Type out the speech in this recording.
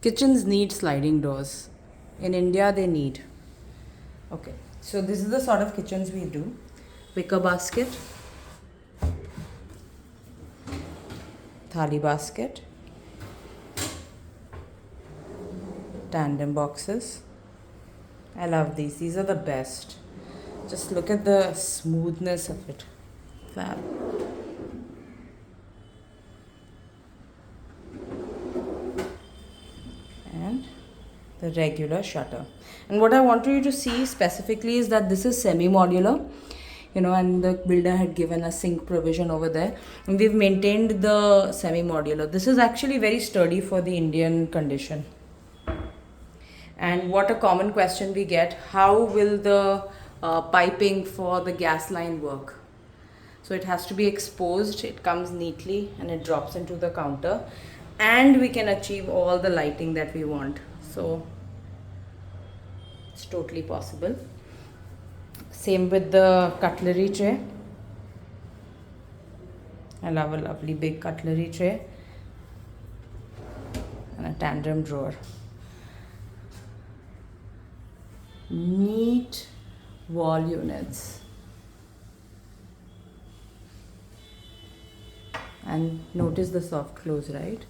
Kitchens need sliding doors. In India, they need. Okay, so this is the sort of kitchens we do. Wicker basket, thali basket, tandem boxes. I love these. These are the best. Just look at the smoothness of it. Fab. And the regular shutter. And what I want you to see specifically is that this is semi-modular, and the builder had given a sink provision over there. And we've maintained the semi-modular. This is actually very sturdy for the Indian condition. And what a common question we get, how will the piping for the gas line work? So it has to be exposed, it comes neatly and it drops into the counter, and we can achieve all the lighting that we want. So it's totally possible. Same with the cutlery tray. I love a lovely big cutlery tray and a tandem drawer. Neat wall units. And notice the soft close, right?